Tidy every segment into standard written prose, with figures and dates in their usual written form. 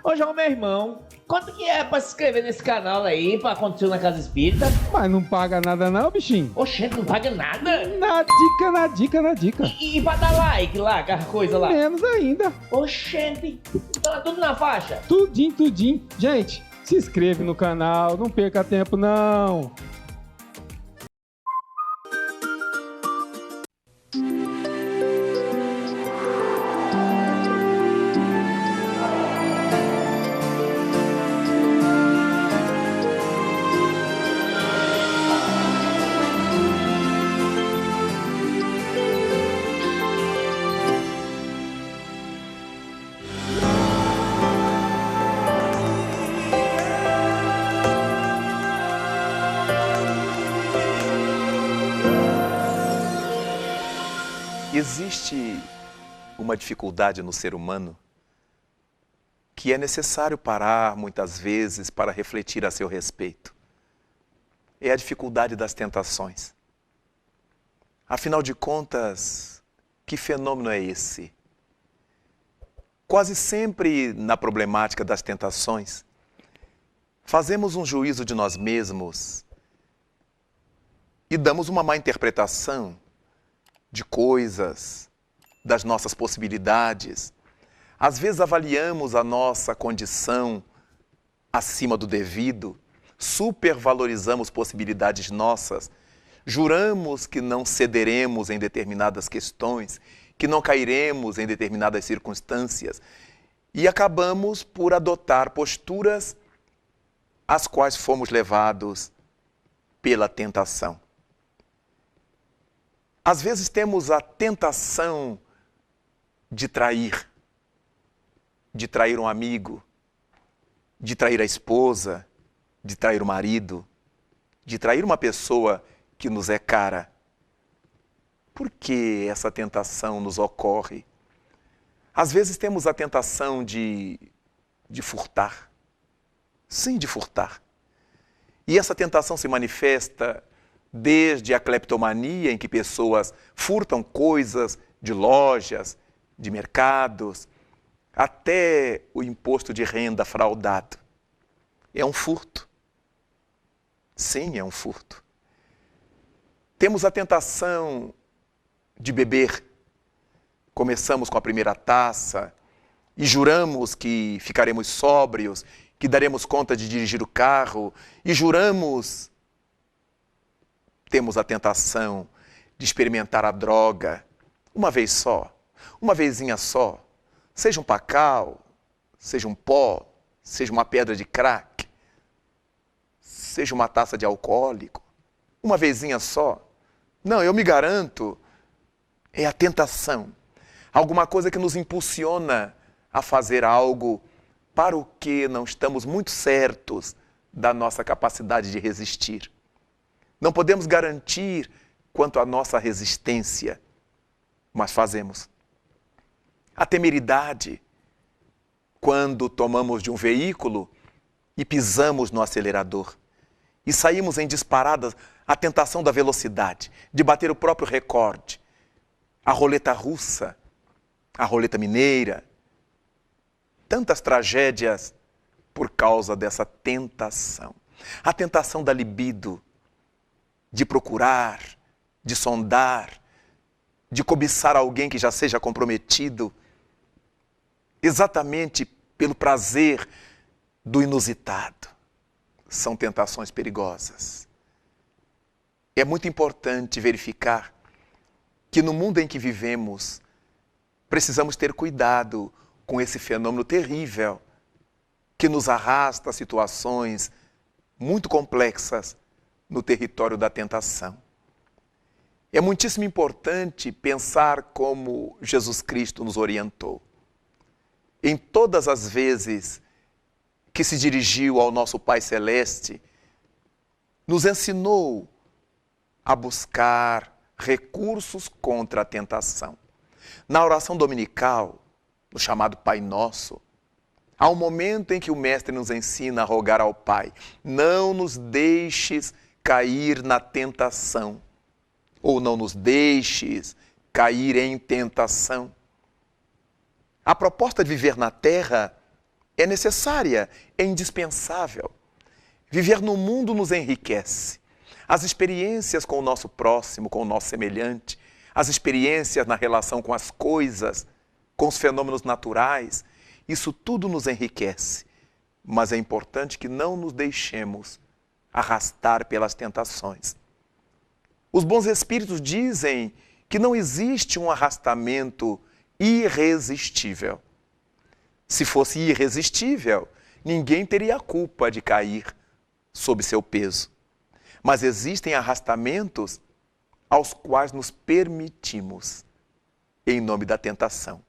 Ô, João, meu irmão, quanto que é pra se inscrever nesse canal aí, pra acontecer na Casa Espírita? Mas não paga nada não, bichinho. Oxente, não paga nada? Na dica, na dica, na dica. E pra dar like lá, aquela coisa lá? Menos ainda. Oxente, então é tudo na faixa? Tudinho, tudinho. Gente, se inscreve no canal, não perca tempo não. Existe uma dificuldade no ser humano que é necessário parar muitas vezes para refletir a seu respeito. É a dificuldade das tentações. Afinal de contas, que fenômeno é esse? Quase sempre na problemática das tentações, fazemos um juízo de nós mesmos e damos uma má interpretação de coisas, das nossas possibilidades. Às vezes avaliamos a nossa condição acima do devido, supervalorizamos possibilidades nossas, juramos que não cederemos em determinadas questões, que não cairemos em determinadas circunstâncias e acabamos por adotar posturas às quais fomos levados pela tentação. Às vezes temos a tentação de trair um amigo, de trair a esposa, de trair o marido, de trair uma pessoa que nos é cara. Por que essa tentação nos ocorre? Às vezes temos a tentação de furtar. Sim, de furtar. E essa tentação se manifesta desde a cleptomania, em que pessoas furtam coisas de lojas, de mercados, até o imposto de renda fraudado. É um furto. Sim, é um furto. Temos a tentação de beber. Começamos com a primeira taça e juramos que ficaremos sóbrios, que daremos conta de dirigir o carro e juramos. Temos a tentação de experimentar a droga uma vez só, uma vezinha só. Seja um pacal, seja um pó, seja uma pedra de crack, seja uma taça de alcoólico, uma vezinha só. Não, eu me garanto, é a tentação. Alguma coisa que nos impulsiona a fazer algo para o que não estamos muito certos da nossa capacidade de resistir. Não podemos garantir quanto à nossa resistência, mas fazemos. A temeridade, quando tomamos de um veículo e pisamos no acelerador e saímos em disparadas, a tentação da velocidade, de bater o próprio recorde, a roleta russa, a roleta mineira, tantas tragédias por causa dessa tentação. A tentação da libido, de procurar, de sondar, de cobiçar alguém que já seja comprometido, exatamente pelo prazer do inusitado. São tentações perigosas. É muito importante verificar que no mundo em que vivemos, precisamos ter cuidado com esse fenômeno terrível que nos arrasta a situações muito complexas no território da tentação. É muitíssimo importante pensar como Jesus Cristo nos orientou. Em todas as vezes que se dirigiu ao nosso Pai Celeste, nos ensinou a buscar recursos contra a tentação. Na oração dominical, no chamado Pai Nosso, há um momento em que o Mestre nos ensina a rogar ao Pai: não nos deixes cair na tentação, ou não nos deixes cair em tentação. A proposta de viver na terra é necessária, é indispensável. Viver no mundo nos enriquece. As experiências com o nosso próximo, com o nosso semelhante, as experiências na relação com as coisas, com os fenômenos naturais, isso tudo nos enriquece. Mas é importante que não nos deixemos arrastar pelas tentações. Os bons espíritos dizem que não existe um arrastamento irresistível. Se fosse irresistível, ninguém teria a culpa de cair sob seu peso. Mas existem arrastamentos aos quais nos permitimos, em nome da tentação.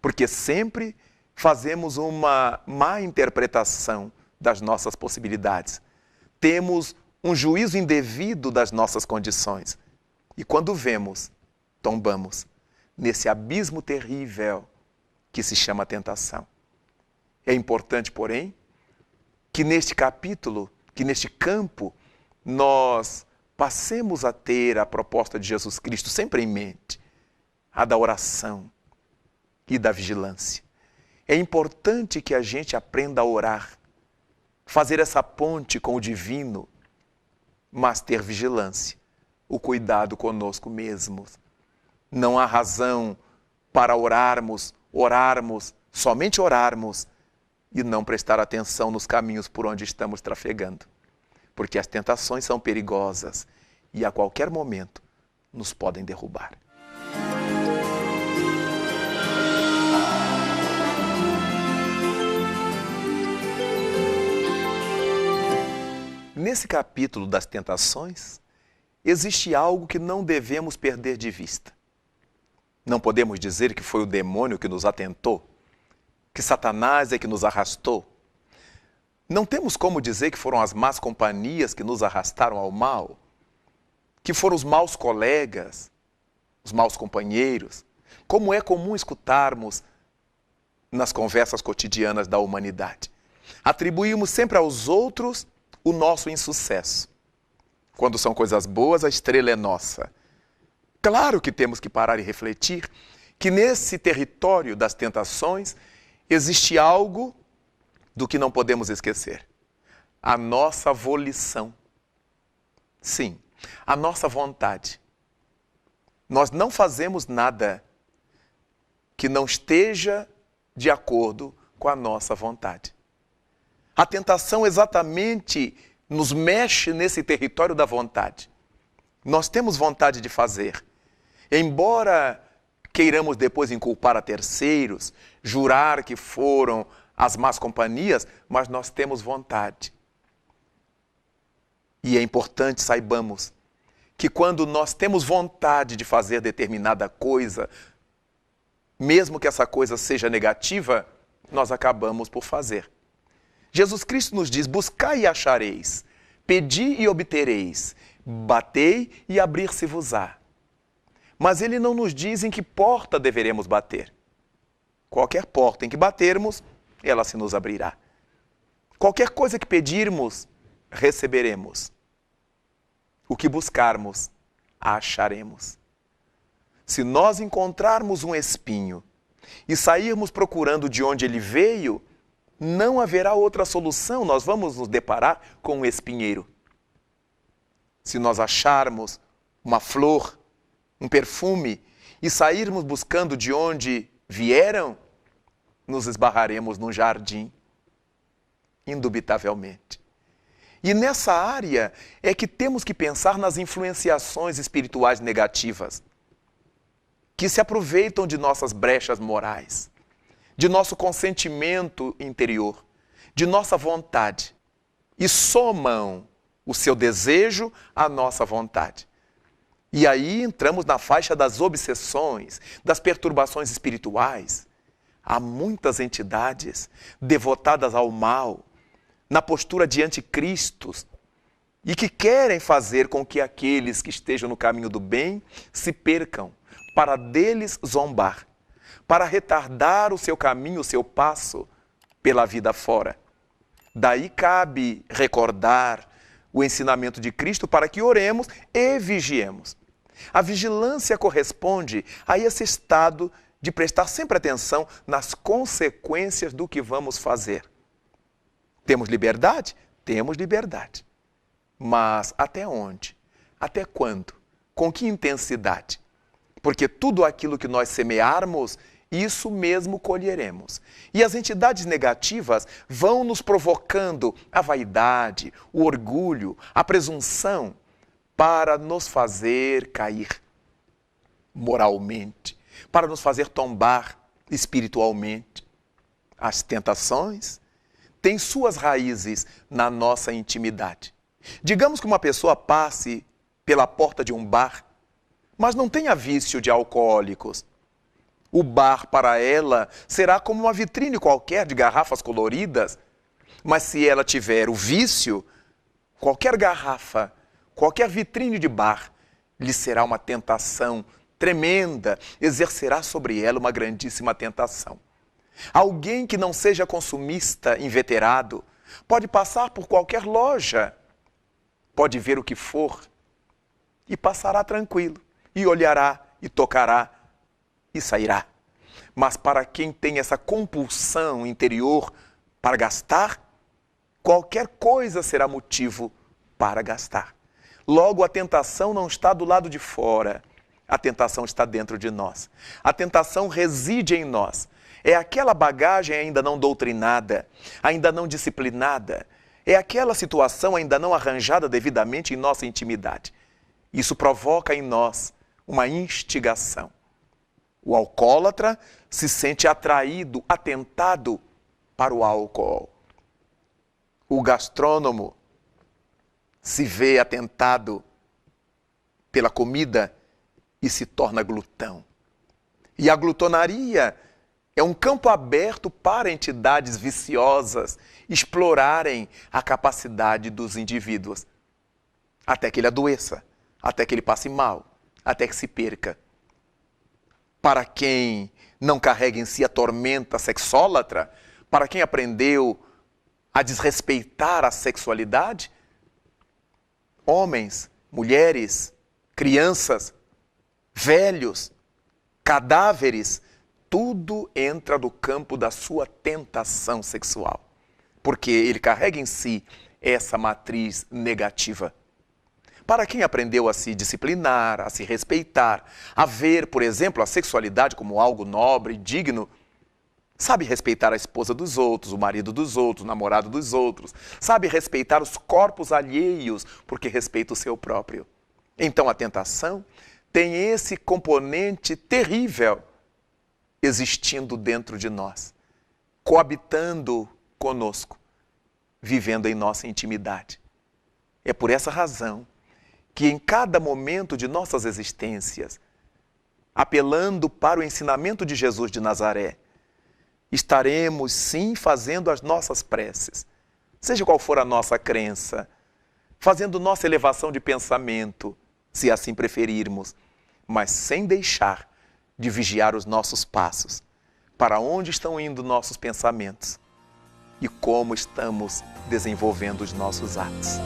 Porque sempre fazemos uma má interpretação das nossas possibilidades. Temos um juízo indevido das nossas condições. E quando vemos, tombamos nesse abismo terrível que se chama tentação. É importante, porém, que neste capítulo, que neste campo, nós passemos a ter a proposta de Jesus Cristo sempre em mente, a da oração e da vigilância. É importante que a gente aprenda a orar, fazer essa ponte com o divino, mas ter vigilância, o cuidado conosco mesmos. Não há razão para orarmos, somente orarmos, e não prestar atenção nos caminhos por onde estamos trafegando. Porque as tentações são perigosas e a qualquer momento nos podem derrubar. Nesse capítulo das tentações, existe algo que não devemos perder de vista. Não podemos dizer que foi o demônio que nos atentou, que Satanás é que nos arrastou. Não temos como dizer que foram as más companhias que nos arrastaram ao mal, que foram os maus colegas, os maus companheiros, como é comum escutarmos nas conversas cotidianas da humanidade. Atribuímos sempre aos outros o nosso insucesso. Quando são coisas boas, a estrela é nossa. Claro que temos que parar e refletir que nesse território das tentações existe algo do que não podemos esquecer. A nossa volição. Sim, a nossa vontade. Nós não fazemos nada que não esteja de acordo com a nossa vontade. A tentação exatamente nos mexe nesse território da vontade. Nós temos vontade de fazer. Embora queiramos depois inculpar a terceiros, jurar que foram as más companhias, mas nós temos vontade. E é importante saibamos que quando nós temos vontade de fazer determinada coisa, mesmo que essa coisa seja negativa, nós acabamos por fazer. Jesus Cristo nos diz: buscai e achareis, pedi e obtereis, batei e abrir-se-vos-á. Mas ele não nos diz em que porta deveremos bater. Qualquer porta em que batermos, ela se nos abrirá. Qualquer coisa que pedirmos, receberemos. O que buscarmos, acharemos. Se nós encontrarmos um espinho e sairmos procurando de onde ele veio, não haverá outra solução, nós vamos nos deparar com um espinheiro. Se nós acharmos uma flor, um perfume, e sairmos buscando de onde vieram, nos esbarraremos num jardim, indubitavelmente. E nessa área é que temos que pensar nas influenciações espirituais negativas, que se aproveitam de nossas brechas morais, de nosso consentimento interior, de nossa vontade, e somam o seu desejo à nossa vontade. E aí entramos na faixa das obsessões, das perturbações espirituais. Há muitas entidades devotadas ao mal, na postura de anticristos, e que querem fazer com que aqueles que estejam no caminho do bem se percam, para deles zombar, para retardar o seu caminho, o seu passo pela vida fora. Daí cabe recordar o ensinamento de Cristo para que oremos e vigiemos. A vigilância corresponde a esse estado de prestar sempre atenção nas consequências do que vamos fazer. Temos liberdade? Temos liberdade. Mas até onde? Até quando? Com que intensidade? Porque tudo aquilo que nós semearmos, isso mesmo colheremos. E as entidades negativas vão nos provocando a vaidade, o orgulho, a presunção, para nos fazer cair moralmente, para nos fazer tombar espiritualmente. As tentações têm suas raízes na nossa intimidade. Digamos que uma pessoa passe pela porta de um bar, mas não tenha vício de alcoólicos. O bar para ela será como uma vitrine qualquer de garrafas coloridas, mas se ela tiver o vício, qualquer garrafa, qualquer vitrine de bar lhe será uma tentação tremenda, exercerá sobre ela uma grandíssima tentação. Alguém que não seja consumista inveterado pode passar por qualquer loja, pode ver o que for e passará tranquilo, e olhará, e tocará, e sairá. Mas para quem tem essa compulsão interior para gastar, qualquer coisa será motivo para gastar. Logo, a tentação não está do lado de fora, a tentação está dentro de nós. A tentação reside em nós. É aquela bagagem ainda não doutrinada, ainda não disciplinada. É aquela situação ainda não arranjada devidamente em nossa intimidade. Isso provoca em nós uma instigação. O alcoólatra se sente atraído, atentado para o álcool. O gastrônomo se vê atentado pela comida e se torna glutão. E a glutonaria é um campo aberto para entidades viciosas explorarem a capacidade dos indivíduos, até que ele adoeça, até que ele passe mal, até que se perca. Para quem não carrega em si a tormenta sexólatra, para quem aprendeu a desrespeitar a sexualidade, homens, mulheres, crianças, velhos, cadáveres, tudo entra no campo da sua tentação sexual, porque ele carrega em si essa matriz negativa. Para quem aprendeu a se disciplinar, a se respeitar, a ver, por exemplo, a sexualidade como algo nobre e digno, sabe respeitar a esposa dos outros, o marido dos outros, o namorado dos outros, sabe respeitar os corpos alheios, porque respeita o seu próprio. Então a tentação tem esse componente terrível existindo dentro de nós, coabitando conosco, vivendo em nossa intimidade. É por essa razão que em cada momento de nossas existências, apelando para o ensinamento de Jesus de Nazaré, estaremos sim fazendo as nossas preces, seja qual for a nossa crença, fazendo nossa elevação de pensamento, se assim preferirmos, mas sem deixar de vigiar os nossos passos, para onde estão indo nossos pensamentos e como estamos desenvolvendo os nossos atos.